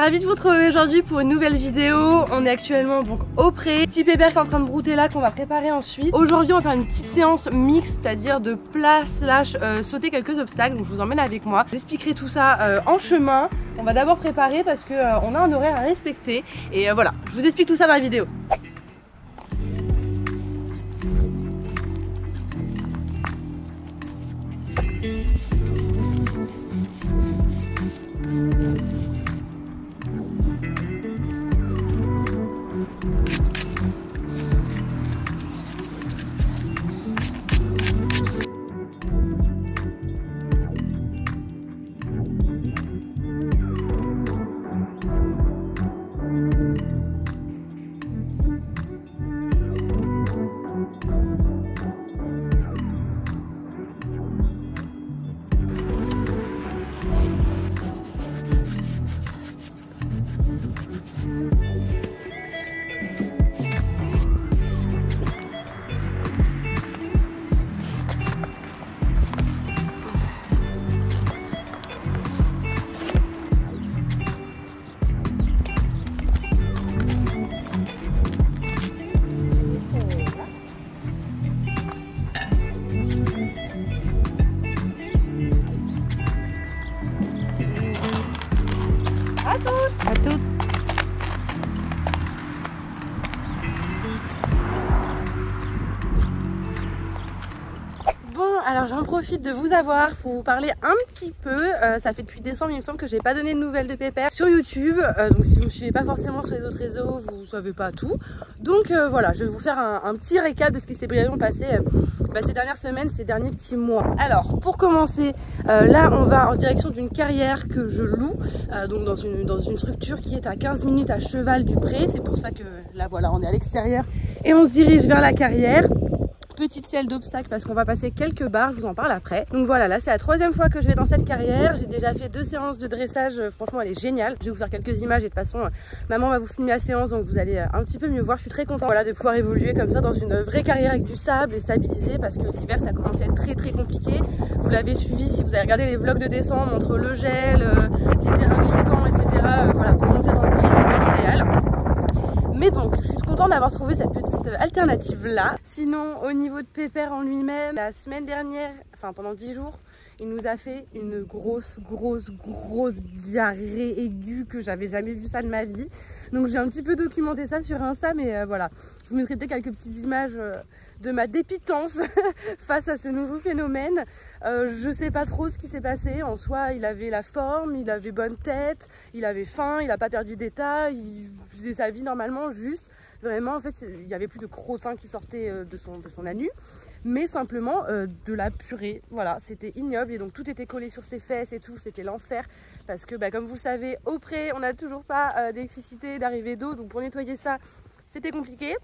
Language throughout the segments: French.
ravie de vous retrouver aujourd'hui pour une nouvelle vidéo. On est actuellement donc au pré. Petit Pépère qui est en train de brouter là qu'on va préparer ensuite. Aujourd'hui on va faire une petite séance mixte, c'est-à-dire de plat slash sauter quelques obstacles. Donc je vous emmène avec moi. J'expliquerai tout ça en chemin. On va d'abord préparer parce que on a un horaire à respecter. Et voilà, je vous explique tout ça dans la vidéo. À toutes. Bon, alors j'en profite de vous avoir pour vous parler un petit peu. Ça fait depuis décembre, il me semble que j'ai pas donné de nouvelles de Pépère sur YouTube. Donc si vous me suivez pas forcément sur les autres réseaux, vous savez pas tout. Donc voilà, je vais vous faire un petit récap de ce qui s'est brièvement passé ces dernières semaines, ces derniers petits mois. Alors pour commencer, là on va en direction d'une carrière que je loue, donc dans une structure qui est à 15 minutes à cheval du pré. C'est pour ça que là voilà, on est à l'extérieur et on se dirige vers la carrière. Petite selle d'obstacles parce qu'on va passer quelques barres, je vous en parle après. Donc voilà, là c'est la troisième fois que je vais dans cette carrière. J'ai déjà fait 2 séances de dressage, franchement elle est géniale. Je vais vous faire quelques images et de toute façon maman va vous filmer la séance, donc vous allez un petit peu mieux voir. Je suis très contente voilà, de pouvoir évoluer comme ça dans une vraie carrière avec du sable et stabilisé, parce que l'hiver ça commence à être très compliqué. Vous l'avez suivi si vous avez regardé les vlogs de décembre entre le gel, les terrains glissants, etc. Voilà, pour monter dans le pré c'est pas l'idéal. Mais donc, je suis contente d'avoir trouvé cette petite alternative là. Sinon, au niveau de Pépère en lui-même, la semaine dernière, enfin pendant 10 jours, il nous a fait une grosse diarrhée aiguë que j'avais jamais vu ça de ma vie. Donc j'ai un petit peu documenté ça sur Insta, mais voilà. Je vous mettrai peut-être quelques petites images de ma dépitance face à ce nouveau phénomène. Je sais pas trop ce qui s'est passé. En soi, il avait la forme, il avait bonne tête, il avait faim, il a pas perdu d'état, il faisait sa vie normalement, juste vraiment en fait il y avait plus de crottin qui sortait de son anus, mais simplement de la purée. Voilà, c'était ignoble et donc tout était collé sur ses fesses et tout, c'était l'enfer parce que comme vous le savez, au pré on n'a toujours pas d'électricité, d'arrivée d'eau, donc pour nettoyer ça c'était compliqué.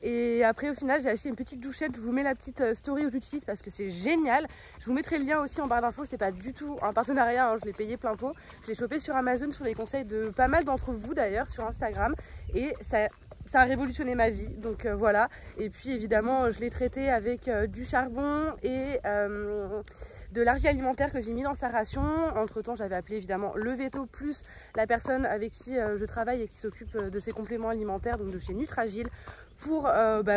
Et après au final j'ai acheté une petite douchette, je vous mets la petite story où j'utilise parce que c'est génial. Je vous mettrai le lien aussi en barre d'infos, c'est pas du tout un partenariat, hein, je l'ai payé plein pot. Je l'ai chopé sur Amazon sur les conseils de pas mal d'entre vous d'ailleurs sur Instagram et ça a révolutionné ma vie, donc voilà. Et puis évidemment je l'ai traité avec du charbon et de l'argile alimentaire que j'ai mis dans sa ration. Entre temps j'avais appelé évidemment le veto plus la personne avec qui je travaille et qui s'occupe de ses compléments alimentaires, donc de chez Nutragile, pour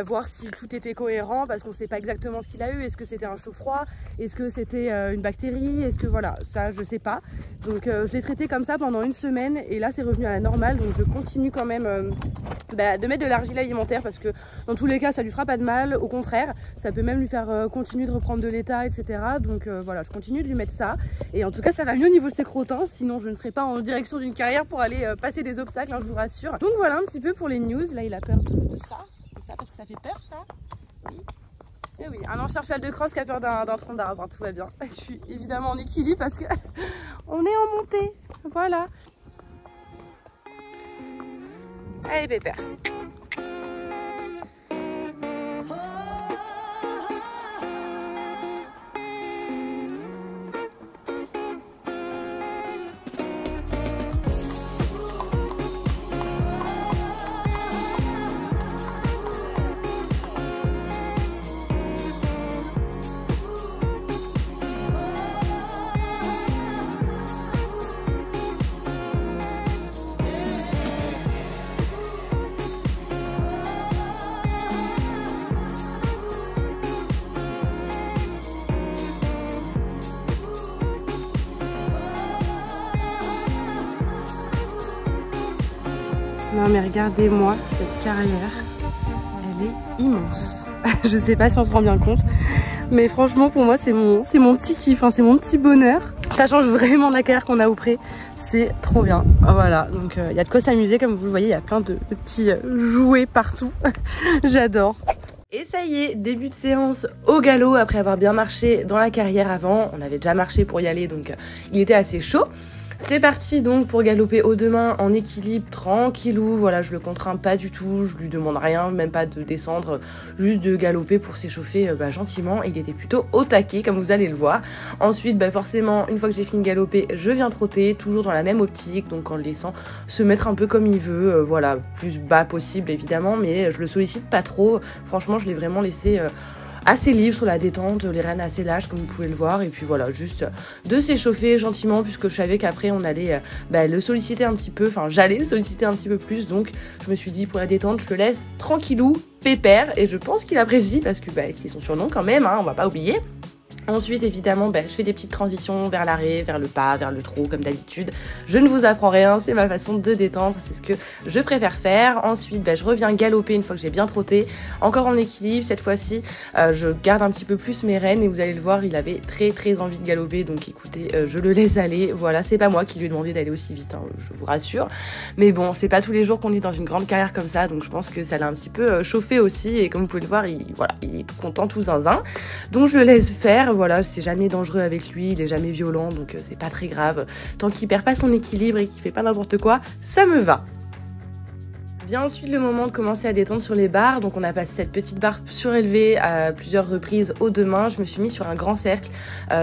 voir si tout était cohérent, parce qu'on ne sait pas exactement ce qu'il a eu. Est-ce que c'était un chaud froid, est-ce que c'était une bactérie, est-ce que voilà, ça je sais pas. Donc je l'ai traité comme ça pendant une semaine et là c'est revenu à la normale. Donc je continue quand même de mettre de l'argile alimentaire parce que dans tous les cas ça lui fera pas de mal, au contraire ça peut même lui faire continuer de reprendre de l'état, etc. Donc voilà, je continue de lui mettre ça et en tout cas ça va mieux au niveau de ses crottins, sinon je ne serai pas en direction d'une carrière pour aller passer des obstacles, hein, je vous rassure. Donc voilà un petit peu pour les news. Là il a peur de ça, parce que ça fait peur ça. Oui. Et oui, un ancien cheval de crosse qui a peur d'un tronc d'arbre, hein, tout va bien. Je suis évidemment en équilibre parce que on est en montée, voilà. Allez Pépère. Non mais regardez-moi cette carrière, elle est immense. Je sais pas si on se rend bien compte, mais franchement pour moi c'est mon petit kiff, hein, c'est mon petit bonheur. Ça change vraiment de la carrière qu'on a au pré, c'est trop bien. Voilà, donc il y a de quoi s'amuser, comme vous le voyez, il y a plein de petits jouets partout. J'adore. Et ça y est, début de séance au galop après avoir bien marché dans la carrière avant. On avait déjà marché pour y aller, donc il était assez chaud. C'est parti donc pour galoper haut de main en équilibre, tranquillou. Voilà, je le contrains pas du tout, je lui demande rien, même pas de descendre, juste de galoper pour s'échauffer gentiment. Il était plutôt au taquet, comme vous allez le voir. Ensuite, forcément, une fois que j'ai fini de galoper, je viens trotter, toujours dans la même optique, donc en le laissant se mettre un peu comme il veut. Voilà, plus bas possible évidemment, mais je le sollicite pas trop. Franchement, je l'ai vraiment laissé assez libre sur la détente, les rênes assez lâches comme vous pouvez le voir, et puis voilà, juste de s'échauffer gentiment puisque je savais qu'après on allait le solliciter un petit peu, enfin j'allais le solliciter un petit peu plus, donc je me suis dit pour la détente je le laisse tranquillou, pépère, et je pense qu'il apprécie parce que c'est son surnom quand même, hein, on va pas oublier. Ensuite, évidemment, je fais des petites transitions vers l'arrêt, vers le pas, vers le trot, comme d'habitude. Je ne vous apprends rien, c'est ma façon de détendre, c'est ce que je préfère faire. Ensuite, je reviens galoper une fois que j'ai bien trotté, encore en équilibre. Cette fois-ci, je garde un petit peu plus mes rênes et vous allez le voir, il avait très très envie de galoper. Donc écoutez, je le laisse aller. Voilà, c'est pas moi qui lui ai demandé d'aller aussi vite, hein, je vous rassure. Mais bon, c'est pas tous les jours qu'on est dans une grande carrière comme ça, donc je pense que ça l'a un petit peu chauffé aussi. Et comme vous pouvez le voir, il est tout content, tout zinzin. Donc je le laisse faire. Voilà, c'est jamais dangereux avec lui, il est jamais violent, donc c'est pas très grave. Tant qu'il perd pas son équilibre et qu'il fait pas n'importe quoi, ça me va. Vient ensuite le moment de commencer à détendre sur les barres. Donc on a passé cette petite barre surélevée à plusieurs reprises aux deux mains. Je me suis mis sur un grand cercle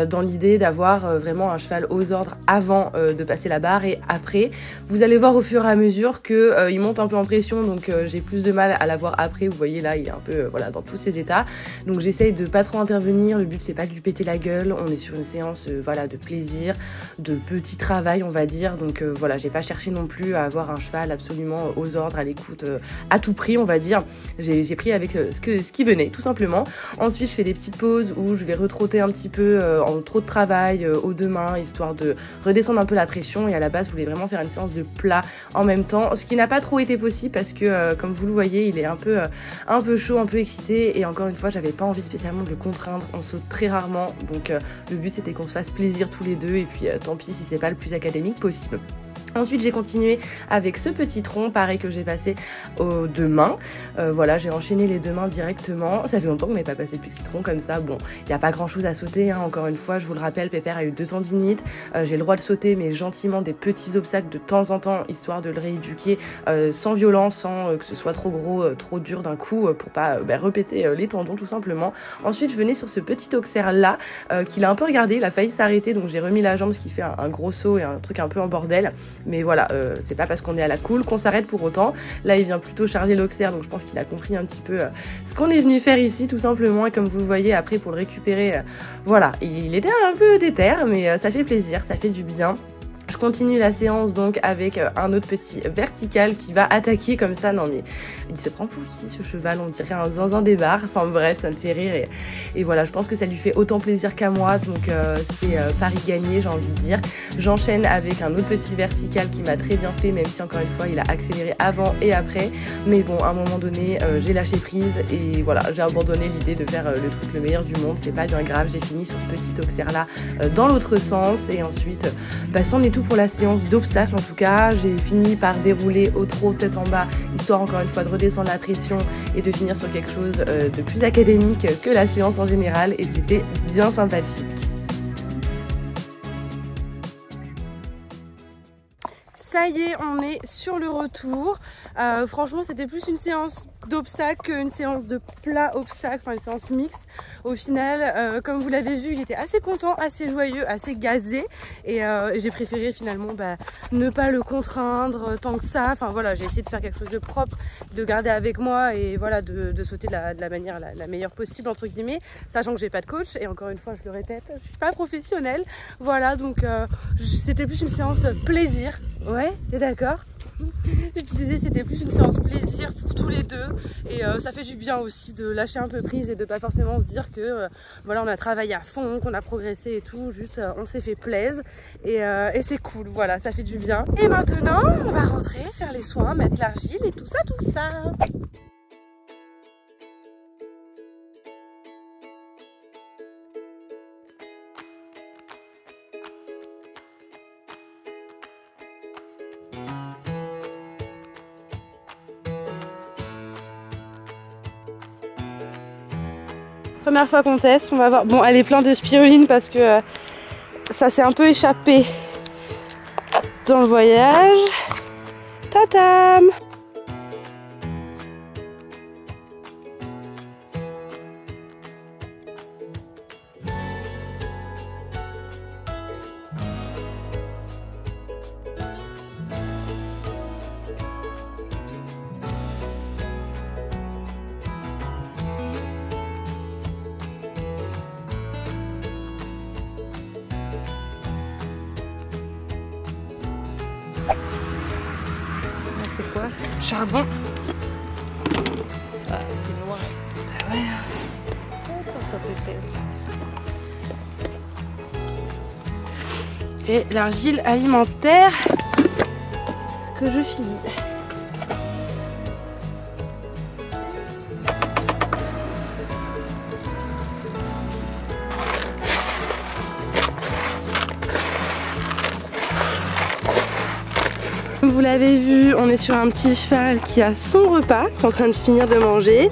dans l'idée d'avoir vraiment un cheval aux ordres avant de passer la barre et après. Vous allez voir au fur et à mesure que il monte un peu en pression, donc j'ai plus de mal à l'avoir après. Vous voyez là, il est un peu dans tous ses états. Donc j'essaye de pas trop intervenir. Le but c'est pas de lui péter la gueule. On est sur une séance de plaisir, de petit travail on va dire. Donc voilà, j'ai pas cherché non plus à avoir un cheval absolument aux ordres, à l'écoute à tout prix on va dire. J'ai pris avec ce qui venait tout simplement. Ensuite je fais des petites pauses où je vais retrotter un petit peu en trop de travail aux deux mains, histoire de redescendre un peu la pression. Et à la base je voulais vraiment faire une séance de plat en même temps, ce qui n'a pas trop été possible parce que comme vous le voyez il est un peu chaud, un peu excité, et encore une fois j'avais pas envie spécialement de le contraindre. On saute très rarement, donc le but c'était qu'on se fasse plaisir tous les deux, et puis tant pis si c'est pas le plus académique possible. Ensuite j'ai continué avec ce petit tronc, pareil que j'ai passé aux deux mains. Voilà, j'ai enchaîné les deux mains directement. Ça fait longtemps qu'on n'avait pas passé de petit tronc comme ça. Bon, il n'y a pas grand chose à sauter, hein. Encore une fois, je vous le rappelle, Pépère a eu 2 tendinites. J'ai le droit de sauter, mais gentiment, des petits obstacles de temps en temps, histoire de le rééduquer sans violence, sans que ce soit trop gros, trop dur d'un coup, pour pas répéter les tendons tout simplement. Ensuite je venais sur ce petit auxerre là, qu'il a un peu regardé, il a failli s'arrêter, donc j'ai remis la jambe, ce qui fait un gros saut et un truc un peu en bordel. Mais voilà, c'est pas parce qu'on est à la cool qu'on s'arrête pour autant. Là il vient plutôt charger l'auxerre, donc je pense qu'il a compris un petit peu ce qu'on est venu faire ici tout simplement. Et comme vous le voyez après, pour le récupérer, voilà, il était un peu déter, mais ça fait plaisir, ça fait du bien. Je continue la séance donc avec un autre petit vertical qui va attaquer comme ça. Non mais il se prend pour qui ce cheval? On dirait un zinzin des bars. Enfin bref, ça me fait rire et voilà, je pense que ça lui fait autant plaisir qu'à moi. Donc c'est pari gagné, j'ai envie de dire. J'enchaîne avec un autre petit vertical qui m'a très bien fait, même si encore une fois il a accéléré avant et après. Mais bon, à un moment donné, j'ai lâché prise et voilà, j'ai abandonné l'idée de faire le truc le meilleur du monde. C'est pas bien grave, j'ai fini sur ce petit auxerre là dans l'autre sens. Et ensuite, c'en est tout pour la séance d'obstacles. En tout cas, j'ai fini par dérouler au trot tête en bas, histoire encore une fois de redescendre la pression et de finir sur quelque chose de plus académique que la séance en général, et c'était bien sympathique. Ça y est, on est sur le retour. Franchement, c'était plus une séance d'obstacles qu'une séance de plat obstacle, enfin une séance mixte. Au final, comme vous l'avez vu, il était assez content, assez joyeux, assez gazé, et j'ai préféré finalement ne pas le contraindre tant que ça. Enfin voilà, j'ai essayé de faire quelque chose de propre, de le garder avec moi et voilà, de sauter de la manière la meilleure possible entre guillemets, sachant que j'ai pas de coach et encore une fois je le répète, je suis pas professionnelle. Voilà, donc c'était plus une séance plaisir. Ouais, t'es d'accord? Je disais c'était plus une séance plaisir pour tous les deux et ça fait du bien aussi de lâcher un peu prise et de pas forcément se dire que voilà on a travaillé à fond, qu'on a progressé et tout, juste on s'est fait plaisir et c'est cool, voilà, ça fait du bien. Et maintenant on va rentrer, faire les soins, mettre l'argile et tout ça. Première fois qu'on teste, on va voir. Bon, elle est pleine de spiruline parce que ça s'est un peu échappé dans le voyage. Tatam! C'est quoi? Charbon. Ah, c'est noir. Ah ouais. Ça fait. Et l'argile alimentaire que je finis. Vous l'avez vu, on est sur un petit cheval qui a son repas, qui est en train de finir de manger.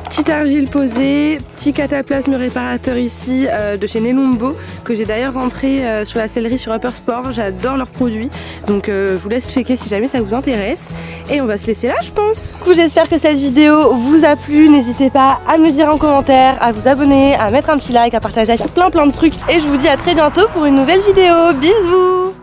Petite argile posée, petit cataplasme réparateur ici de chez Nelumbo, que j'ai d'ailleurs rentré sur la sellerie sur Upper Sport. J'adore leurs produits, donc je vous laisse checker si jamais ça vous intéresse. Et on va se laisser là, je pense. Du coup, j'espère que cette vidéo vous a plu. N'hésitez pas à me dire en commentaire, à vous abonner, à mettre un petit like, à partager, à faire plein de trucs. Et je vous dis à très bientôt pour une nouvelle vidéo. Bisous!